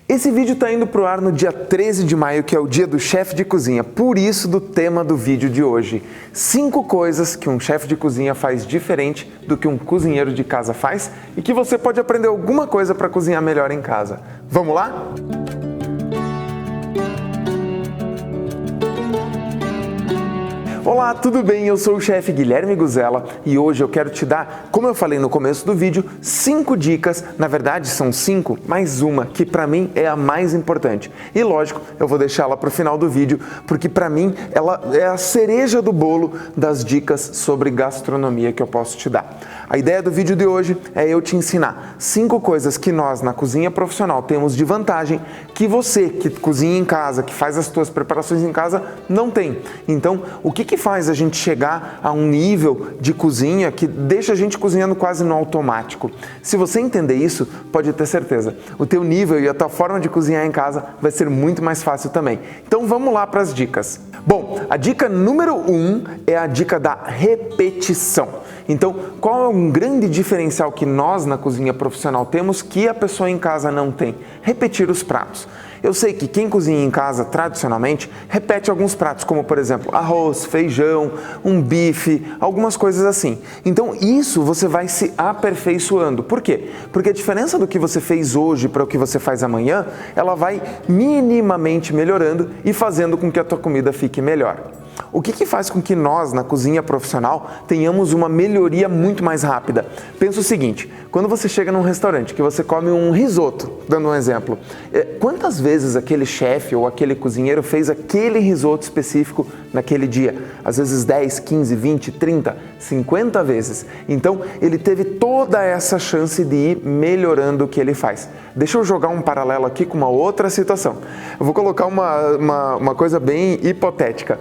Esse vídeo está indo pro ar no dia 13 de maio, que é o dia do chefe de cozinha, por isso do tema do vídeo de hoje. 5 coisas que um chefe de cozinha faz diferente do que um cozinheiro de casa faz e que você pode aprender alguma coisa para cozinhar melhor em casa. Vamos lá? Olá, tudo bem? Eu sou o chefe Guilherme Guzella e hoje eu quero te dar, como eu falei no começo do vídeo, 5 dicas, na verdade são 5, mais uma, que pra mim é a mais importante. E lógico, eu vou deixar ela pro final do vídeo, porque pra mim ela é a cereja do bolo das dicas sobre gastronomia que eu posso te dar. A ideia do vídeo de hoje é eu te ensinar 5 coisas que nós na cozinha profissional temos de vantagem que você que cozinha em casa, que faz as suas preparações em casa, não tem. Então, o que faz a gente chegar a um nível de cozinha que deixa a gente cozinhando quase no automático? Se você entender isso, pode ter certeza, o teu nível e a tua forma de cozinhar em casa vai ser muito mais fácil também. Então vamos lá para as dicas. Bom, a dica número 1 é a dica da repetição. Então, qual é um grande diferencial que nós na cozinha profissional temos que a pessoa em casa não tem? Repetir os pratos. Eu sei que quem cozinha em casa tradicionalmente repete alguns pratos, como por exemplo arroz, feijão, um bife, algumas coisas assim. Então isso você vai se aperfeiçoando. Por quê? Porque a diferença do que você fez hoje para o que você faz amanhã, ela vai minimamente melhorando e fazendo com que a tua comida fique melhor. O que faz com que nós, na cozinha profissional, tenhamos uma melhoria muito mais rápida? Pensa o seguinte, quando você chega num restaurante, que você come um risoto, dando um exemplo, quantas vezes aquele chefe ou aquele cozinheiro fez aquele risoto específico naquele dia? Às vezes 10, 15, 20, 30, 50 vezes. Então, ele teve toda essa chance de ir melhorando o que ele faz. Deixa eu jogar um paralelo aqui com uma outra situação. Eu vou colocar uma coisa bem hipotética.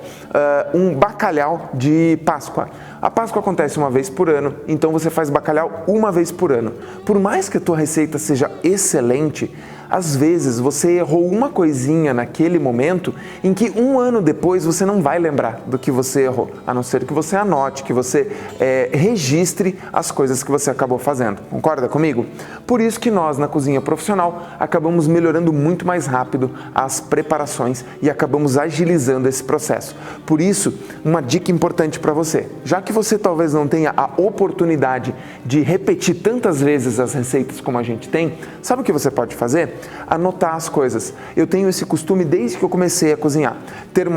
Um bacalhau de Páscoa. A Páscoa acontece uma vez por ano, então você faz bacalhau uma vez por ano. Por mais que a tua receita seja excelente, às vezes você errou uma coisinha naquele momento em que um ano depois você não vai lembrar do que você errou, a não ser que você anote, que você registre as coisas que você acabou fazendo. Concorda comigo? Por isso que nós, na cozinha profissional, acabamos melhorando muito mais rápido as preparações e acabamos agilizando esse processo. Por isso, uma dica importante para você, já que você talvez não tenha a oportunidade de repetir tantas vezes as receitas como a gente tem, sabe o que você pode fazer? Anotar as coisas. Eu tenho esse costume desde que eu comecei a cozinhar. Ter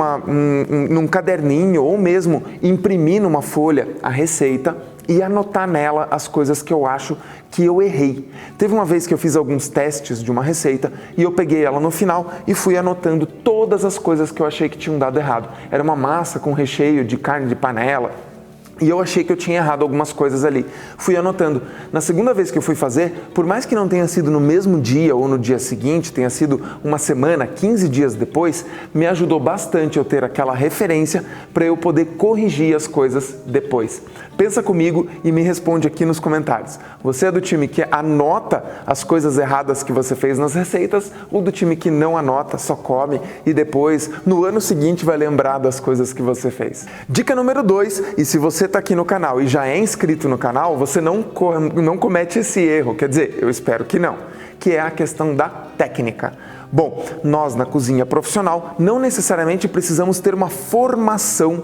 num caderninho ou mesmo imprimir numa folha a receita e anotar nela as coisas que eu acho que eu errei. Teve uma vez que eu fiz alguns testes de uma receita e eu peguei ela no final e fui anotando todas as coisas que eu achei que tinham dado errado. Era uma massa com recheio de carne de panela. E eu achei que eu tinha errado algumas coisas ali. Fui anotando. Na segunda vez que eu fui fazer, por mais que não tenha sido no mesmo dia ou no dia seguinte, tenha sido uma semana, 15 dias depois, me ajudou bastante eu ter aquela referência para eu poder corrigir as coisas depois. Pensa comigo e me responde aqui nos comentários. Você é do time que anota as coisas erradas que você fez nas receitas ou do time que não anota, só come e depois, no ano seguinte, vai lembrar das coisas que você fez? Dica número 2, e se você está aqui no canal e já é inscrito no canal, você não comete esse erro, quer dizer, eu espero que não, que é a questão da técnica. Bom, nós na cozinha profissional não necessariamente precisamos ter uma formação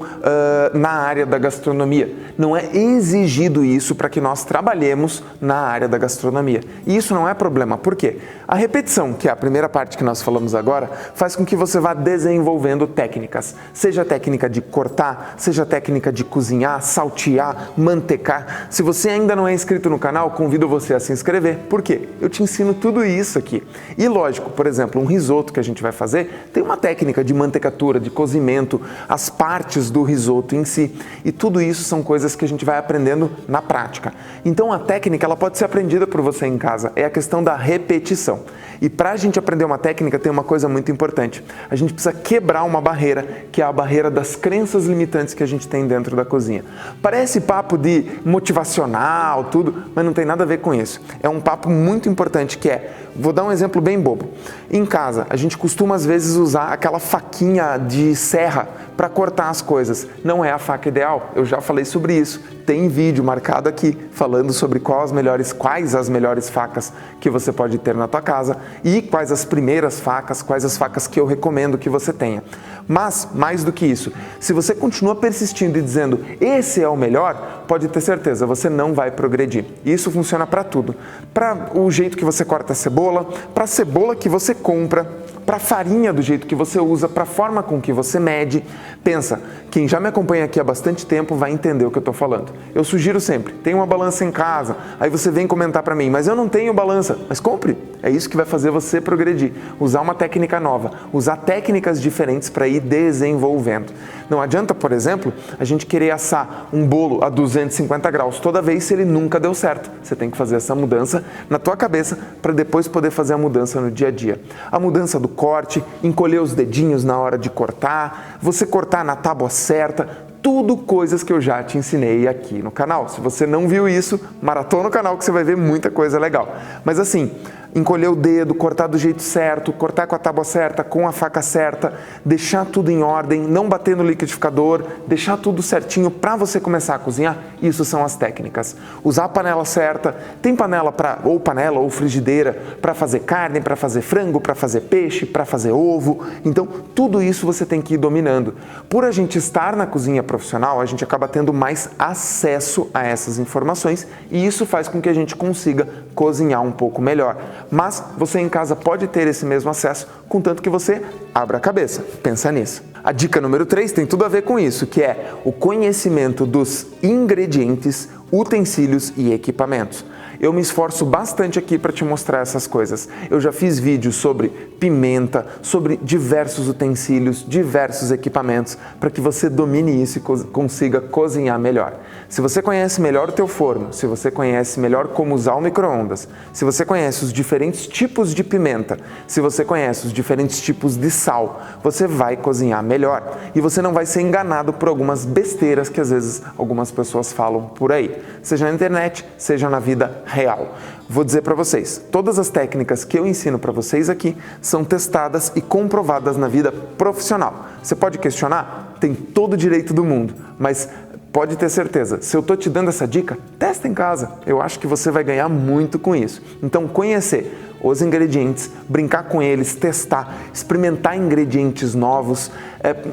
na área da gastronomia. Não é exigido isso para que nós trabalhemos na área da gastronomia. E isso não é problema. Por quê? A repetição, que é a primeira parte que nós falamos agora, faz com que você vá desenvolvendo técnicas. Seja técnica de cortar, seja técnica de cozinhar, saltear, mantecar. Se você ainda não é inscrito no canal, convido você a se inscrever. Por quê? Eu te ensino tudo isso aqui. E lógico, por exemplo, um risoto que a gente vai fazer tem uma técnica de mantecatura, de cozimento, as partes do risoto em si. E tudo isso são coisas que a gente vai aprendendo na prática. Então a técnica ela pode ser aprendida por você em casa, é a questão da repetição. E para a gente aprender uma técnica tem uma coisa muito importante. A gente precisa quebrar uma barreira, que é a barreira das crenças limitantes que a gente tem dentro da cozinha. Parece papo de motivacional, tudo, mas não tem nada a ver com isso. É um papo muito importante que é, vou dar um exemplo bem bobo. Em casa, a gente costuma às vezes usar aquela faquinha de serra para cortar as coisas. Não é a faca ideal, eu já falei sobre isso. Tem vídeo marcado aqui falando sobre quais as melhores facas que você pode ter na tua casa. e quais as primeiras facas, quais as facas que eu recomendo que você tenha. Mas, mais do que isso, se você continua persistindo e dizendo esse é o melhor, pode ter certeza, você não vai progredir. Isso funciona para tudo. Para o jeito que você corta a cebola, para a cebola que você compra, para a farinha do jeito que você usa, para a forma com que você mede. Pensa, quem já me acompanha aqui há bastante tempo vai entender o que eu estou falando. Eu sugiro sempre, tem uma balança em casa, aí você vem comentar para mim, mas eu não tenho balança. Mas compre, é isso que vai fazer você progredir. Usar uma técnica nova, usar técnicas diferentes para ir desenvolvendo. Não adianta, por exemplo, a gente querer assar um bolo a 250 graus toda vez se ele nunca deu certo. Você tem que fazer essa mudança na tua cabeça para depois poder fazer a mudança no dia a dia. A mudança do corte, encolher os dedinhos na hora de cortar, você cortar na tábua certa, tudo coisas que eu já te ensinei aqui no canal. Se você não viu isso, maratona no canal que você vai ver muita coisa legal. Mas assim, encolher o dedo, cortar do jeito certo, cortar com a tábua certa, com a faca certa, deixar tudo em ordem, não bater no liquidificador, deixar tudo certinho para você começar a cozinhar, isso são as técnicas. Usar a panela certa, tem panela ou frigideira para fazer carne, para fazer frango, para fazer peixe, para fazer ovo, então tudo isso você tem que ir dominando. Por a gente estar na cozinha profissional, a gente acaba tendo mais acesso a essas informações e isso faz com que a gente consiga cozinhar um pouco melhor. Mas você em casa pode ter esse mesmo acesso, contanto que você abra a cabeça. Pensa nisso. A dica número 3 tem tudo a ver com isso, que é o conhecimento dos ingredientes, utensílios e equipamentos. Eu me esforço bastante aqui para te mostrar essas coisas. Eu já fiz vídeos sobre pimenta, sobre diversos utensílios, diversos equipamentos, para que você domine isso e consiga cozinhar melhor. Se você conhece melhor o teu forno, se você conhece melhor como usar o micro-ondas, se você conhece os diferentes tipos de pimenta, se você conhece os diferentes tipos de sal, você vai cozinhar melhor. E você não vai ser enganado por algumas besteiras que às vezes algumas pessoas falam por aí, seja na internet, seja na vida real. Vou dizer para vocês, todas as técnicas que eu ensino para vocês aqui são testadas e comprovadas na vida profissional. Você pode questionar? Tem todo o direito do mundo, mas pode ter certeza, se eu estou te dando essa dica, testa em casa. Eu acho que você vai ganhar muito com isso. Então, conhecer os ingredientes, brincar com eles, testar, experimentar ingredientes novos.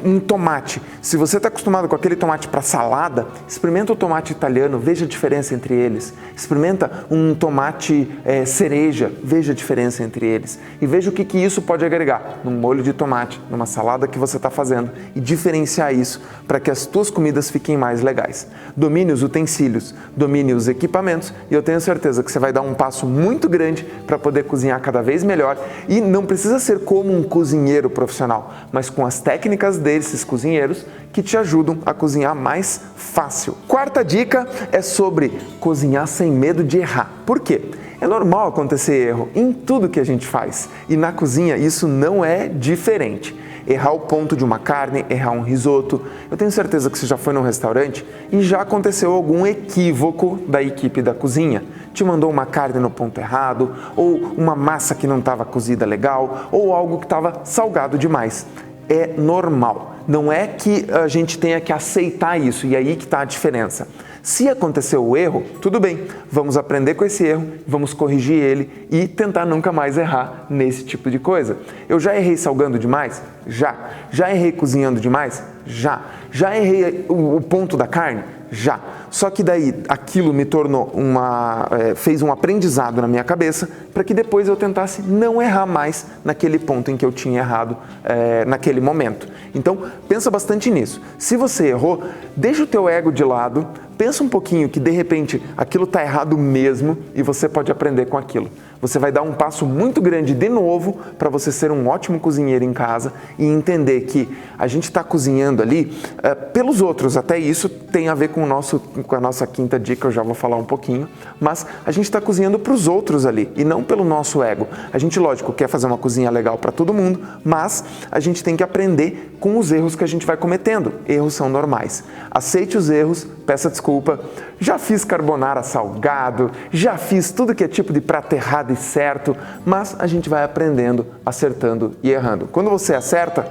Um tomate, se você está acostumado com aquele tomate para salada, experimenta o tomate italiano, veja a diferença entre eles. Experimenta um tomate cereja, veja a diferença entre eles. E veja o que isso pode agregar num molho de tomate, numa salada que você está fazendo e diferenciar isso para que as tuas comidas fiquem mais legais. Domine os utensílios, domine os equipamentos e eu tenho certeza que você vai dar um passo muito grande para poder cozinhar cada vez melhor e não precisa ser como um cozinheiro profissional, mas com as técnicas desses cozinheiros que te ajudam a cozinhar mais fácil. Quarta dica é sobre cozinhar sem medo de errar. Por quê? É normal acontecer erro em tudo que a gente faz e na cozinha isso não é diferente. Errar o ponto de uma carne, errar um risoto. Eu tenho certeza que você já foi num restaurante e já aconteceu algum equívoco da equipe da cozinha. Te mandou uma carne no ponto errado, ou uma massa que não estava cozida legal, ou algo que estava salgado demais. É normal. Não é que a gente tenha que aceitar isso, e aí que está a diferença. Se aconteceu o erro, tudo bem, vamos aprender com esse erro, vamos corrigir ele e tentar nunca mais errar nesse tipo de coisa. Eu já errei salgando demais? Já. Já errei cozinhando demais? Já. Já errei o ponto da carne? Já. Só que daí aquilo me tornou fez um aprendizado na minha cabeça para que depois eu tentasse não errar mais naquele ponto em que eu tinha errado naquele momento. Então, pensa bastante nisso. Se você errou, deixa o teu ego de lado, pensa um pouquinho que de repente aquilo está errado mesmo e você pode aprender com aquilo. Você vai dar um passo muito grande de novo para você ser um ótimo cozinheiro em casa e entender que a gente está cozinhando ali pelos outros. Até isso tem a ver com a nossa quinta dica, eu já vou falar um pouquinho. Mas a gente está cozinhando para os outros ali e não pelo nosso ego. A gente, lógico, quer fazer uma cozinha legal para todo mundo, mas a gente tem que aprender com os erros que a gente vai cometendo. Erros são normais. Aceite os erros, peça desculpa. Já fiz carbonara salgado, já fiz tudo que é tipo de prato errado e certo, mas a gente vai aprendendo, acertando e errando. Quando você acerta,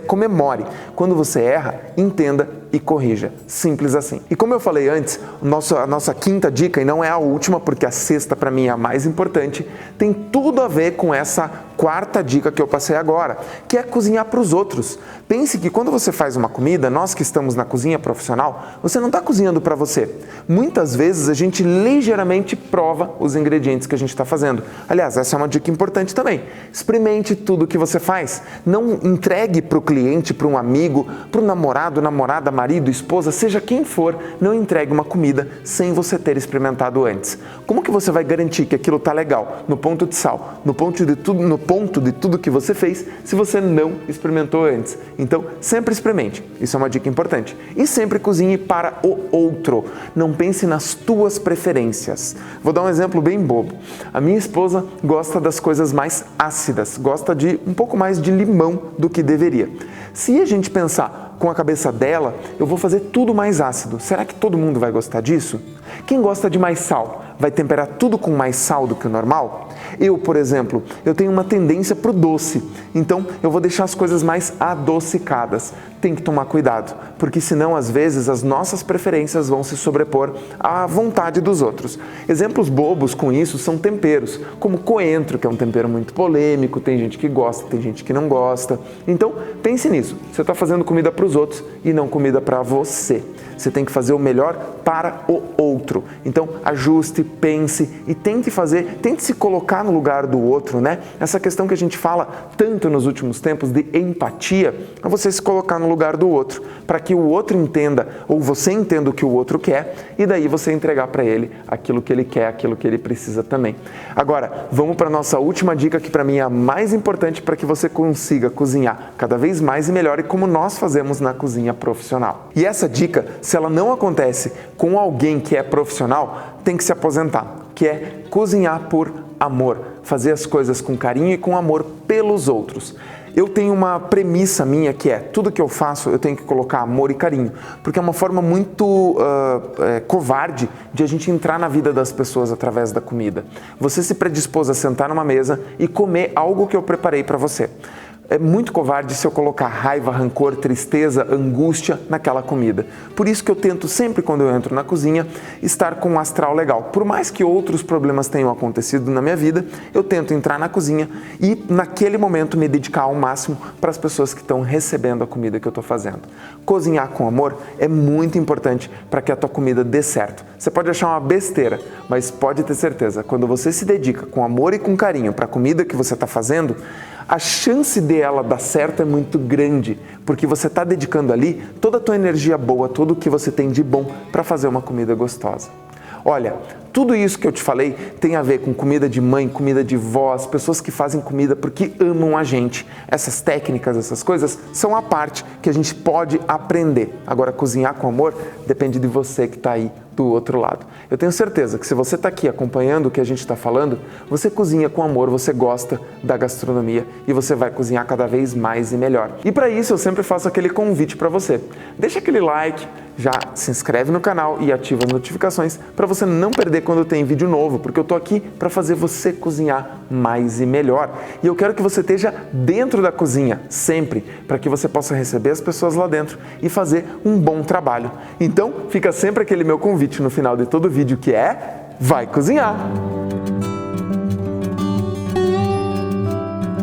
comemore. Quando você erra, entenda e corrija. Simples assim. E como eu falei antes, a nossa quinta dica, e não é a última, porque a sexta para mim é a mais importante, tem tudo a ver com essa quarta dica que eu passei agora, que é cozinhar para os outros. Pense que quando você faz uma comida, nós que estamos na cozinha profissional, você não está cozinhando para você. Muitas vezes a gente ligeiramente prova os ingredientes que a gente está fazendo. Aliás, essa é uma dica importante também. Experimente tudo que você faz. Não entregue para o cliente, para um amigo, para o namorado, namorada, marido, esposa, seja quem for, não entregue uma comida sem você ter experimentado antes. Como que você vai garantir que aquilo está legal? No ponto de sal, no ponto de tudo que você fez, se você não experimentou antes. Então, sempre experimente. Isso é uma dica importante. E sempre cozinhe para o outro. Não pense nas tuas preferências. Vou dar um exemplo bem bobo. A minha esposa gosta das coisas mais ácidas, gosta de um pouco mais de limão do que deveria. Se a gente pensar com a cabeça dela, eu vou fazer tudo mais ácido. Será que todo mundo vai gostar disso? Quem gosta de mais sal, vai temperar tudo com mais sal do que o normal? Eu, por exemplo, eu tenho uma tendência para o doce, então eu vou deixar as coisas mais adocicadas. Tem que tomar cuidado, porque senão às vezes as nossas preferências vão se sobrepor à vontade dos outros. Exemplos bobos com isso são temperos, como coentro, que é um tempero muito polêmico, tem gente que gosta, tem gente que não gosta. Então pense nisso, você está fazendo comida para os outros e não comida para você. Você tem que fazer o melhor para o outro. Então ajuste, pense e tente se colocar no lugar do outro, né? Essa questão que a gente fala tanto nos últimos tempos de empatia, é você se colocar no lugar do outro, para que o outro entenda, ou você entenda o que o outro quer, e daí você entregar para ele aquilo que ele quer, aquilo que ele precisa também. Agora, vamos para a nossa última dica, que para mim é a mais importante para que você consiga cozinhar cada vez mais e melhor, e como nós fazemos na cozinha profissional. E essa dica, se ela não acontece com alguém que é profissional, tem que se aposentar, que é cozinhar por amor, fazer as coisas com carinho e com amor pelos outros. Eu tenho uma premissa minha que é, tudo que eu faço eu tenho que colocar amor e carinho, porque é uma forma muito covarde de a gente entrar na vida das pessoas através da comida. Você se predispôs a sentar numa mesa e comer algo que eu preparei para você. É muito covarde se eu colocar raiva, rancor, tristeza, angústia naquela comida. Por isso que eu tento sempre, quando eu entro na cozinha, estar com um astral legal. Por mais que outros problemas tenham acontecido na minha vida, eu tento entrar na cozinha e, naquele momento, me dedicar ao máximo para as pessoas que estão recebendo a comida que eu estou fazendo. Cozinhar com amor é muito importante para que a tua comida dê certo. Você pode achar uma besteira, mas pode ter certeza, quando você se dedica com amor e com carinho para a comida que você está fazendo, a chance de ela dar certo é muito grande, porque você está dedicando ali toda a tua energia boa, tudo o que você tem de bom para fazer uma comida gostosa. Olha, tudo isso que eu te falei tem a ver com comida de mãe, comida de vó, as pessoas que fazem comida porque amam a gente. Essas técnicas, essas coisas são a parte que a gente pode aprender. Agora, cozinhar com amor depende de você que está aí do outro lado. Eu tenho certeza que se você está aqui acompanhando o que a gente está falando, você cozinha com amor, você gosta da gastronomia e você vai cozinhar cada vez mais e melhor. E para isso eu sempre faço aquele convite para você. Deixa aquele like, já se inscreve no canal e ativa as notificações para você não perder quando tem vídeo novo, porque eu tô aqui para fazer você cozinhar mais e melhor. E eu quero que você esteja dentro da cozinha sempre, para que você possa receber as pessoas lá dentro e fazer um bom trabalho. Então, fica sempre aquele meu convite no final de todo vídeo, que é: vai cozinhar!